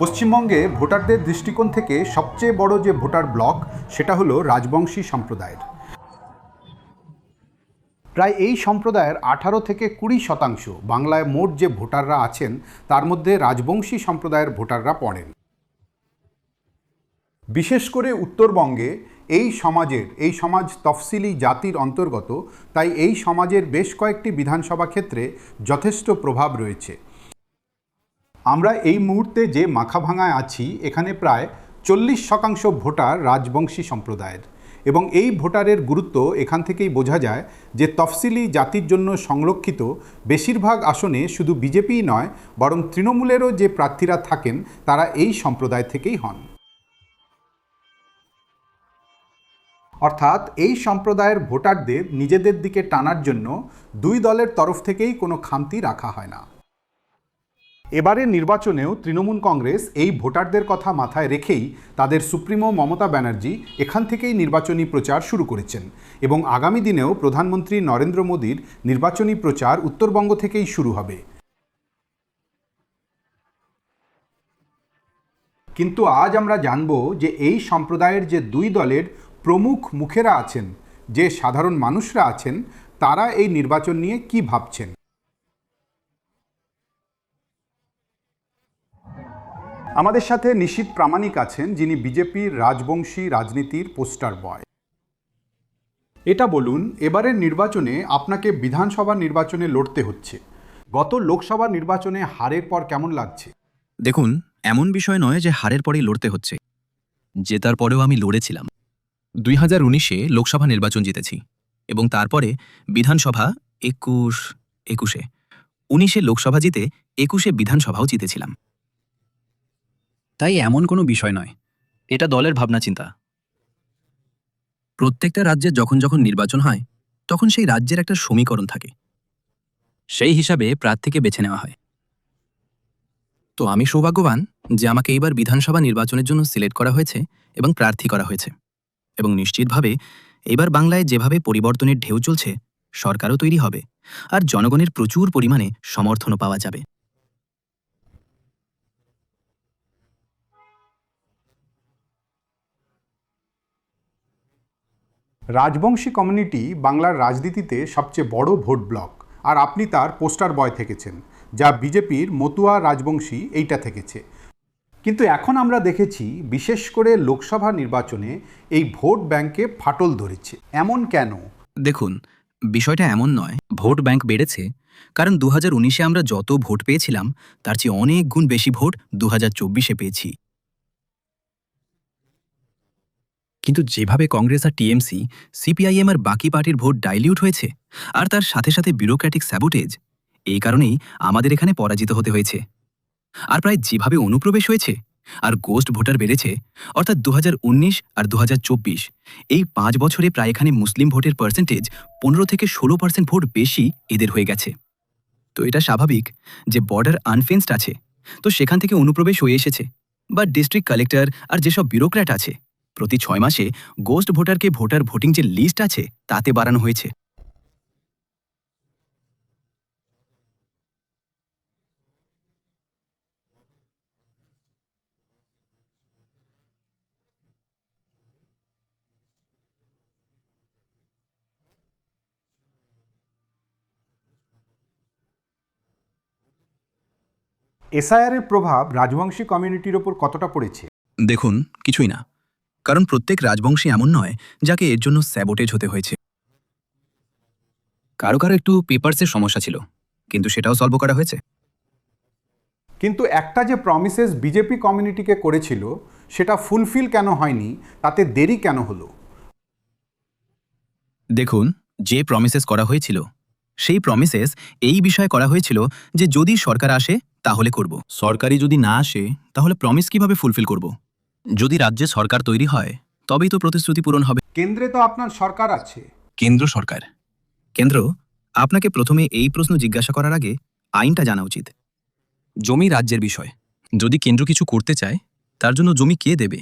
পশ্চিমবঙ্গে ভোটারদের দৃষ্টিকোণ থেকে সবচেয়ে বড় যে ভোটার ব্লক সেটা হলো রাজবংশী সম্প্রদায়ের। প্রায় এই সম্প্রদায়ের 18 থেকে 20% বাংলায় মোট যে ভোটাররা আছেন তার মধ্যে রাজবংশী সম্প্রদায়ের ভোটাররা পড়েন। বিশেষ করে উত্তরবঙ্গে এই সমাজ তফসিলি জাতির অন্তর্গত, তাই এই সমাজের বেশ কয়েকটি বিধানসভা ক্ষেত্রে যথেষ্ট প্রভাব রয়েছে। আমরা এই মুহূর্তে যে মাখাভাঙায় আছি এখানে প্রায় 40% ভোটার রাজবংশী সম্প্রদায়ের, এবং এই ভোটারের গুরুত্ব এখান থেকেই বোঝা যায় যে তফসিলি জাতির জন্য সংরক্ষিত বেশিরভাগ আসনে শুধু বিজেপিই নয়, বরং তৃণমূলেরও যে প্রার্থীরা থাকেন তারা এই সম্প্রদায় থেকেই হন। অর্থাৎ এই সম্প্রদায়ের ভোটারদের নিজেদের দিকে টানার জন্য দুই দলের তরফ থেকেই কোনো খামতি রাখা হয় না। এবারের নির্বাচনেও তৃণমূল কংগ্রেস এই ভোটারদের কথা মাথায় রেখেই তাদের সুপ্রিমো মমতা ব্যানার্জি এখান থেকেই নির্বাচনী প্রচার শুরু করেছেন, এবং আগামী দিনেও প্রধানমন্ত্রী নরেন্দ্র মোদীর নির্বাচনী প্রচার উত্তরবঙ্গ থেকেই শুরু হবে। কিন্তু আজ আমরা জানব যে এই সম্প্রদায়ের যে দুই দলের প্রমুখ মুখেরা আছেন, যে সাধারণ মানুষরা আছেন, তারা এই নির্বাচন নিয়ে কি ভাবছেন। আমাদের সাথে নিশীথ প্রামাণিক আছেন, যিনি বিজেপির রাজবংশী রাজনীতির পোস্টার বয়। এটা বলুন, এবারের নির্বাচনে আপনাকে বিধানসভা নির্বাচনে লড়তে হচ্ছে। গত লোকসভা নির্বাচনে হারের পর কেমন লাগছে? দেখুন, এমন বিষয় নয় যে হারের পরেই লড়তে হচ্ছে। জেতার পরেও আমি লড়েছিলাম। 2019-এ লোকসভা নির্বাচন জিতেছি, এবং তারপরে বিধানসভা 21-এ 19-এ লোকসভা জিতে 21-এ বিধানসভাও জিতেছিলাম। তাই এমন কোনো বিষয় নয়, এটা দলের ভাবনা চিন্তা। প্রত্যেকটা রাজ্যে যখন যখন নির্বাচন হয় তখন সেই রাজ্যের একটা সমীকরণ থাকে, সেই হিসাবে প্রার্থীকে বেছে নেওয়া হয়। তো আমি সৌভাগ্যবান যে আমাকে এইবার বিধানসভা নির্বাচনের জন্য সিলেক্ট করা হয়েছে এবং প্রার্থী করা হয়েছে, এবং নিশ্চিতভাবে এবার বাংলায় যেভাবে পরিবর্তনের ঢেউ চলছে, সরকারও তৈরি হবে আর জনগণের প্রচুর পরিমাণে সমর্থনও পাওয়া যাবে। রাজবংশী কমিউনিটি বাংলার রাজনীতিতে সবচেয়ে বড় ভোট ব্লক, আর আপনি তার পোস্টার বয় থেকেছেন, যা বিজেপির মতুয়া রাজবংশী এইটা থেকেছে। কিন্তু এখন আমরা দেখেছি বিশেষ করে লোকসভা নির্বাচনে এই ভোট ব্যাংকে ফাটল ধরেছে, এমন কেন? দেখুন, বিষয়টা এমন নয়। ভোট ব্যাংক বেড়েছে কারণ 2019-এ আমরা যত ভোট পেয়েছিলাম তার চেয়ে অনেক গুণ বেশি ভোট 2024-এ পেয়েছি। কিন্তু যেভাবে কংগ্রেস আর টিএমসি, সিপিআইএম আর বাকি পার্টির ভোট ডাইলিউট হয়েছে, আর তার সাথে সাথে ব্যুরোক্র্যাটিক স্যাবোটেজ, এই কারণেই আমাদের এখানে পরাজিত হতে হয়েছে। আর প্রায় যেভাবে অনুপ্রবেশ হয়েছে আর গোস্ট ভোটার বেড়েছে, অর্থাৎ 2019 আর 2024 এই 5 বছরে প্রায় এখানে মুসলিম ভোটের পার্সেন্টেজ 15 থেকে 16% ভোট বেশি এদের হয়ে গেছে। তো এটা স্বাভাবিক যে বর্ডার আনফেন্সড আছে, তো সেখান থেকে অনুপ্রবেশ হয়ে এসেছে। বা ডিস্ট্রিক্ট কালেক্টর আর যেসব ব্যুরোক্র্যাট আছে, প্রতি 6 মাসে গোস্ট ভোটারকে ভোটার ভোটিং যে লিস্ট আছে তাতে বাড়ানো হয়েছে। এসআইআর এর প্রভাব রাজবংশী কমিউনিটির ওপর কতটা পড়েছে? দেখুন, কিছুই না, কারণ প্রত্যেক রাজবংশী এমন নয় যাকে এর জন্য স্যাবোটেজ হতে হয়েছে। কারো কারো একটু পেপারসের সমস্যা ছিল, কিন্তু সেটাও সলভ করা হয়েছে। কিন্তু একটা যে প্রমিসেস বিজেপি কমিউনিটিকে করেছিল সেটা ফুলফিল কেন হয়নি, তাতে দেরি কেন হলো? দেখুন, যে প্রমিসেস করা হয়েছিল সেই প্রমিসেস এই বিষয়ে করা হয়েছিল যে যদি সরকার আসে তাহলে করব, সরকারই যদি না আসে তাহলে প্রমিস কিভাবে ফুলফিল করব? যদি রাজ্যে সরকার তৈরি হয় তবেই তো প্রতিশ্রুতি পূরণ হবে। কেন্দ্রে তো আপনার সরকার আছে। কেন্দ্র সরকার, কেন্দ্র, আপনাকে প্রথমে এই প্রশ্ন জিজ্ঞাসা করার আগে আইনটা জানা উচিত। জমি রাজ্যের বিষয়, যদি কেন্দ্র কিছু করতে চায় তার জন্য জমি কে দেবে?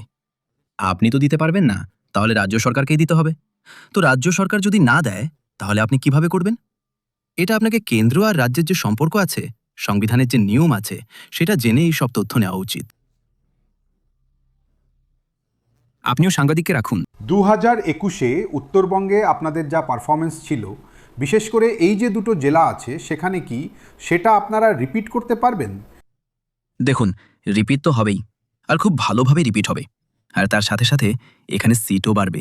আপনি তো দিতে পারবেন না, তাহলে রাজ্য সরকারকেই দিতে হবে। তো রাজ্য সরকার যদি না দেয় তাহলে আপনি কিভাবে করবেন? এটা আপনাকে কেন্দ্র আর রাজ্যের যে সম্পর্ক আছে, সংবিধানের যে নিয়ম আছে, সেটা জেনে এই সব তথ্য নেওয়া উচিত। আপনিও সাংবাদিককে রাখুন। 2021-এ উত্তরবঙ্গে আপনাদের যা পারফরমেন্স ছিল, বিশেষ করে এই যে দুটো জেলা আছে সেখানে কি সেটা আপনারা রিপিট করতে পারবেন? দেখুন, রিপিট তো হবেই, আর খুব ভালোভাবে রিপিট হবে। আর তার সাথে সাথে এখানে সিটও বাড়বে।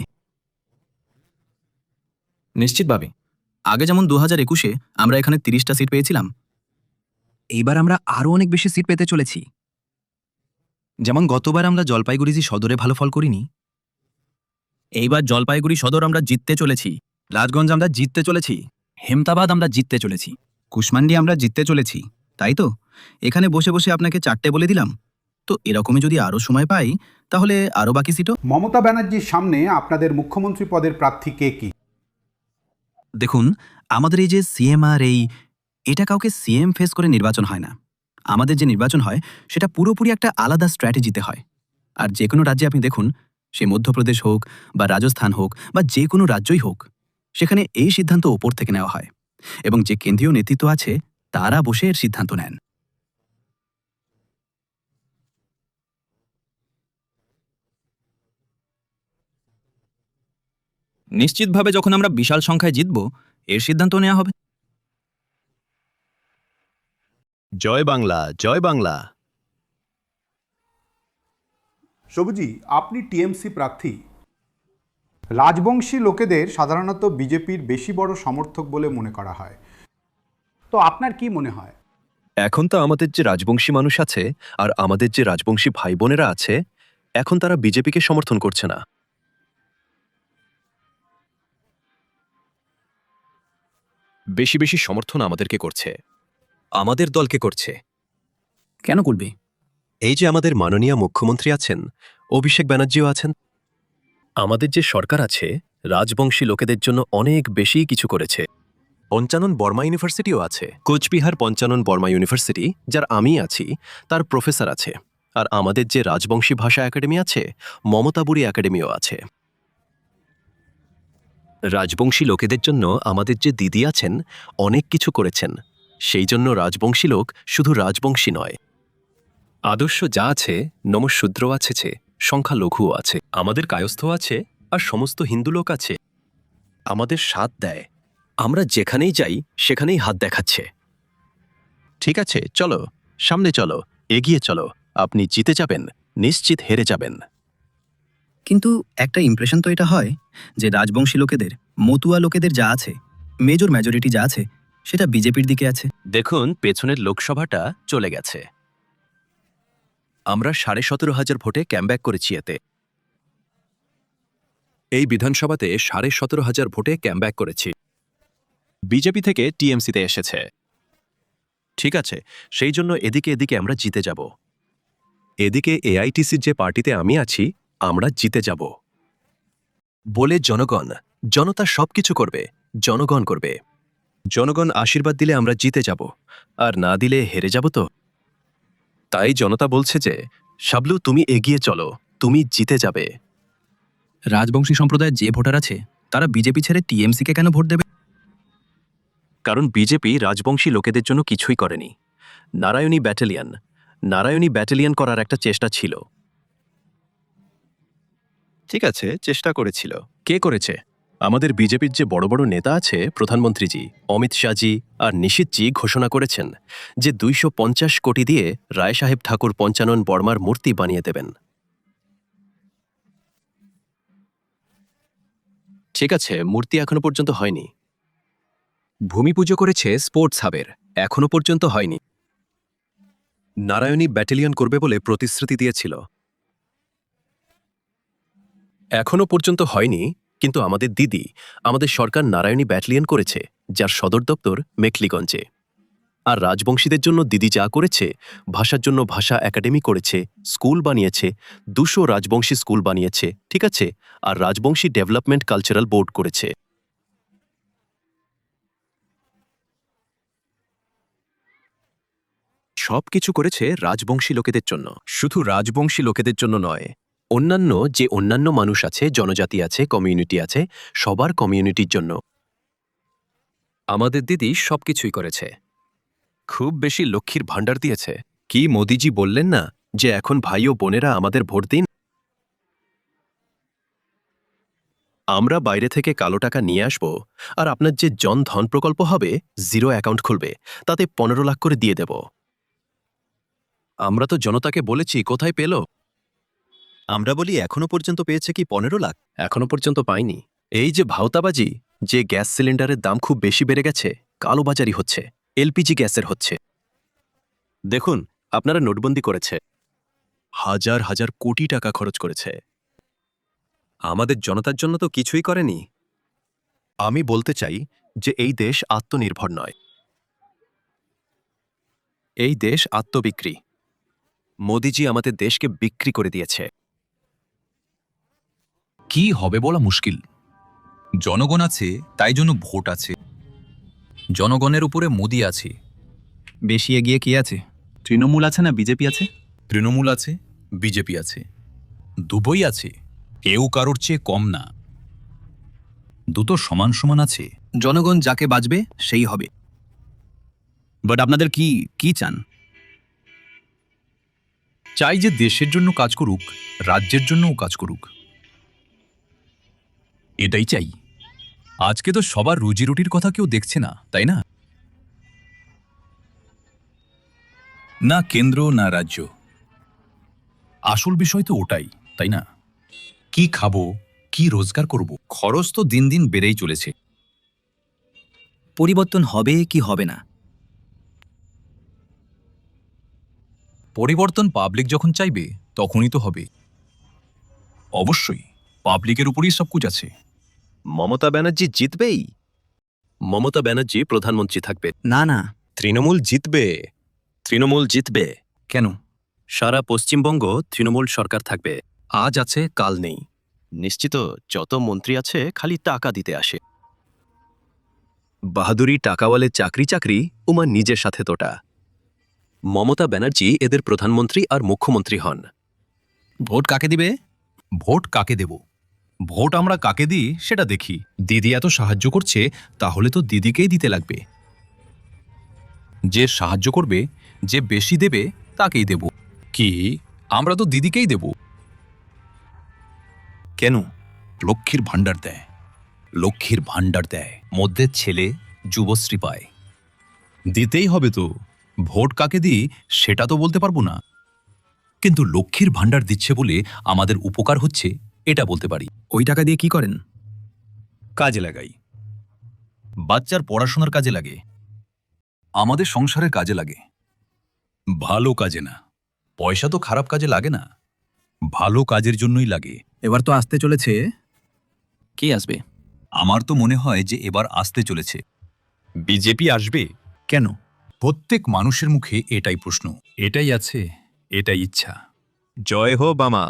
নিশ্চিতভাবে। আগে যেমন 2021-এ আমরা এখানে 30টা সিট পেয়েছিলাম, এইবার আমরা আরও অনেক বেশি সিট পেতে চলেছি। যেমন গতবার আমরা জলপাইগুড়ি সদরে ভালো ফল করিনি, এইবার জলপাইগুড়ি সদর আমরা জিততে চলেছি। রাজগঞ্জ আমরা জিততে চলেছি। হেমতাবাদ আমরা জিততে চলেছি। কুশমান্ডি আমরা জিততে চলেছি। তাই তো? এখানে বসে বসে আপনাকে 4টে বলে দিলাম। তো এরকমই যদি আরও সময় পাই, তাহলে আরও বাকি সিটও। মমতা ব্যানার্জির সামনে আপনাদের মুখ্যমন্ত্রী পদের প্রার্থী কে কি? দেখুন, আমাদের এই যে সিএম আর এটা কাউকে সিএম ফেস করে নির্বাচন হয় না। আমাদের যে নির্বাচন হয় সেটা পুরোপুরি একটা আলাদা স্ট্র্যাটেজিতে হয়। আর যে কোনো রাজ্যে আপনি দেখুন, সে মধ্যপ্রদেশ হোক বা রাজস্থান হোক বা যে কোনো রাজ্যই হোক, সেখানে এই সিদ্ধান্ত ওপর থেকে নেওয়া হয় এবং যে কেন্দ্রীয় নেতৃত্ব আছে তারা বসে এর সিদ্ধান্ত নেন। নিশ্চিতভাবে যখন আমরা বিশাল সংখ্যায় জিতব, এর সিদ্ধান্ত নেওয়া হবে। জয় বাংলা, জয় বাংলা। সবুজি, আপনি টিএমসি প্রার্থী। রাজবংশী লোকেদের সাধারণত বিজেপির বেশি বড় সমর্থক বলে মনে করা হয়। তো আপনার কি মনে হয়? এখন তো আমাদের যে রাজবংশী মানুষ আছে আর আমাদের যে রাজবংশী ভাই বোনেরা আছে, এখন তারা বিজেপিকে সমর্থন করছে না। বেশি বেশি সমর্থন আমাদেরকে করছে, আমাদের দলকে করছে। কেন করবে? এই যে আমাদের মাননীয় মুখ্যমন্ত্রী আছেন, অভিষেক ব্যানার্জিও আছেন, আমাদের যে সরকার আছে রাজবংশী লোকেদের জন্য অনেক বেশি কিছু করেছে। পঞ্চানন বর্মা ইউনিভার্সিটিও আছে, কোচবিহার পঞ্চানন বর্মা ইউনিভার্সিটি, যার আমি আছি, তার প্রফেসর আছে। আর আমাদের যে রাজবংশী ভাষা একাডেমি আছে, মমতাবুড়ি একাডেমিও আছে। রাজবংশী লোকেদের জন্য আমাদের যে দিদি আছেন অনেক কিছু করেছেন। সেই জন্য রাজবংশী লোক শুধু রাজবংশী নয়, আদর্শ যা আছে নমশূদ্র আছে, সংখ্যালঘুও আছে, আমাদের কায়স্থ আছে, আর সমস্ত হিন্দু লোক আছে। আমাদের সাথ দেয়, আমরা যেখানেই যাই সেখানেই হাত দেখাচ্ছে। ঠিক আছে, চলো সামনে চলো, এগিয়ে চলো, আপনি জিতে যাবেন, নিশ্চিত হেরে যাবেন। কিন্তু একটা ইমপ্রেশন তো এটা হয় যে রাজবংশী লোকেদের, মতুয়া লোকেদের যা আছে, মেজরিটি যা আছে, সেটা বিজেপির দিকে আছে। দেখুন, পেছনের লোকসভাটা চলে গেছে। আমরা 17,500 ভোটে ক্যামব্যাক করেছি এতে। এই বিধানসভাতে 17,500 ভোটে ক্যামব্যাক করেছি। বিজেপি থেকে টিএমসিতে এসেছে। ঠিক আছে, সেই জন্য এদিকে এদিকে আমরা জিতে যাব। এদিকে এআইটিসির যে পার্টিতে আমি আছি, আমরা জিতে যাব বলে জনগণ, জনতা সবকিছু করবে, জনগণ করবে। জনগণ আশীর্বাদ দিলে আমরা জিতে যাব, আর না দিলে হেরে যাব। তো তাই জনতা বলছে যে শাবলু, তুমি এগিয়ে চলো, তুমি জিতে যাবে। রাজবংশী সম্প্রদায়ের যে ভোটার আছে তারা বিজেপি ছেড়ে টিএমসিকে কেন ভোট দেবে? কারণ বিজেপি রাজবংশী লোকেদের জন্য কিছুই করেনি। নারায়ণী ব্যাটালিয়ন করার একটা চেষ্টা ছিল। ঠিক আছে, চেষ্টা করেছিল। কে করেছে? আমাদের বিজেপির যে বড় বড় নেতা আছে, প্রধানমন্ত্রীজি অমিত শাহজি আর নিশীথজি ঘোষণা করেছেন যে 250 কোটি দিয়ে রায় সাহেব ঠাকুর পঞ্চানন বর্মার মূর্তি বানিয়ে দেবেন। ঠিক আছে, মূর্তি এখনো পর্যন্ত হয়নি। ভূমি পুজো করেছে স্পোর্টস হাবের, এখনো পর্যন্ত হয়নি। নারায়ণী ব্যাটালিয়ন করবে বলে প্রতিশ্রুতি দিয়েছিল, এখনো পর্যন্ত হয়নি। কিন্তু আমাদের দিদি, আমাদের সরকার নারায়ণী ব্যাটালিয়ন করেছে, যার সদর দপ্তর মেখলিগঞ্জে। আর রাজবংশীদের জন্য দিদি যা করেছে, ভাষার জন্য ভাষা একাডেমি করেছে, স্কুল বানিয়েছে, 200 রাজবংশী স্কুল বানিয়েছে। ঠিক আছে, আর রাজবংশী ডেভেলপমেন্ট কালচারাল বোর্ড করেছে। সবকিছু করেছে রাজবংশী লোকেদের জন্য, শুধু রাজবংশী লোকেদের জন্য নয়, অন্যান্য মানুষ আছে, জনজাতি আছে, কমিউনিটি আছে, সবার কমিউনিটির জন্য আমাদের দিদি সবকিছুই করেছে। খুব বেশি লক্ষ্মীর ভাণ্ডার দিয়েছে। কি মোদিজি বললেন না যে এখন ভাই ও বোনেরা আমাদের ভোট দিন? আমরা বাইরে থেকে কালো টাকা নিয়ে আসব, আর আপনার যে জনধন প্রকল্প হবে, 0 অ্যাকাউন্ট খুলবে, তাতে 15 লাখ করে দিয়ে দেব। আমরা তো জনতাকে বলেছি, কোথায় পেল? আমরা বলি এখনো পর্যন্ত পেয়েছে কি 15 লাখ? এখনো পর্যন্ত পাইনি। এই যে ভাওতাবাজি, যে গ্যাস সিলিন্ডারের দাম খুব বেশি বেড়ে গেছে, কালোবাজারি হচ্ছে, এলপিজি গ্যাসের হচ্ছে। দেখুন, আপনারা নোটবন্দি করেছে, হাজার হাজার কোটি টাকা খরচ করেছে। আমাদের জনতার জন্য তো কিছুই করেনি। আমি বলতে চাই যে এই দেশ আত্মনির্ভর নয়, এই দেশ আত্মবিক্রি। মোদিজি আমাদের দেশকে বিক্রি করে দিয়েছে। কি হবে বলা মুশকিল। জনগণ আছে, তাই জন্য ভোট আছে। জনগণের উপরে মোদি আছে। বেশি এগিয়ে কি আছে? তৃণমূল আছে না বিজেপি আছে? তৃণমূল আছে, বিজেপি আছে, দুটোই আছে। কেউ কারোর চেয়ে কম না, দুটো সমান সমান আছে। জনগণ যাকে বাঁচবে সেই হবে। বাট আপনাদের কি কি চান? চাই যে দেশের জন্য কাজ করুক, রাজ্যের জন্যও কাজ করুক, এটাই চাই। আজকে তো সবার রুজিরুটির কথা কেউ দেখছে না, তাই না? না কেন্দ্র না রাজ্য, আসল বিষয় তো ওটাই, তাই না? কি খাবো, কি রোজগার করব, খরচ তো দিন দিন বেড়েই চলেছে। পরিবর্তন হবে কি হবে না? পরিবর্তন পাবলিক যখন চাইবে তখনই তো হবে। অবশ্যই পাবলিকের উপরই সবকিছু আছে। মমতা ব্যানার্জি জিতবেই। মমতা ব্যানার্জি প্রধানমন্ত্রী থাকবে। না না। তৃণমূল জিতবে, তৃণমূল জিতবে। কেন? সারা পশ্চিমবঙ্গ তৃণমূল সরকার থাকবে। আজ আছে, কাল নেই। নিশ্চিত যত মন্ত্রী আছে খালি টাকা দিতে আসে। বাহাদুরি টাকাওয়ালে চাকরি চাকরি, উমা নিজের সাথে তোটা। মমতা ব্যানার্জি এদের প্রধানমন্ত্রী আর মুখ্যমন্ত্রী হন। ভোট কাকে দিবে? ভোট কাকে দেব, ভোট আমরা কাকে দিই সেটা দেখি। দিদি এত সাহায্য করছে, তাহলে তো দিদিকেই দিতে লাগবে। যে সাহায্য করবে, যে বেশি দেবে তাকেই দেব। কি, আমরা তো দিদিকেই দেব। কেন? লক্ষ্মীর ভাণ্ডার দেয়, লক্ষ্মীর ভাণ্ডার দেয়, মধ্যে ছেলে যুবশ্রী পায়। দিতেই হবে তো। ভোট কাকে দিই সেটা তো বলতে পারবো না, কিন্তু লক্ষ্মীর ভাণ্ডার দিচ্ছে বলে আমাদের উপকার হচ্ছে এটা বলতে পারি। ওই টাকা দিয়ে কি করেন? কাজে লাগাই, বাচ্চার পড়াশোনার কাজে লাগে, আমাদের সংসারের কাজে লাগে। ভালো কাজে না, পয়সা তো খারাপ কাজে লাগে না, ভালো কাজের জন্যই লাগে। এবার তো আসতে চলেছে। কি আসবে? আমার তো মনে হয় যে এবার আসতে চলেছে বিজেপি আসবে। কেন? প্রত্যেক মানুষের মুখে এটাই প্রশ্ন, এটাই আছে, এটাই ইচ্ছা। জয় হো বামা।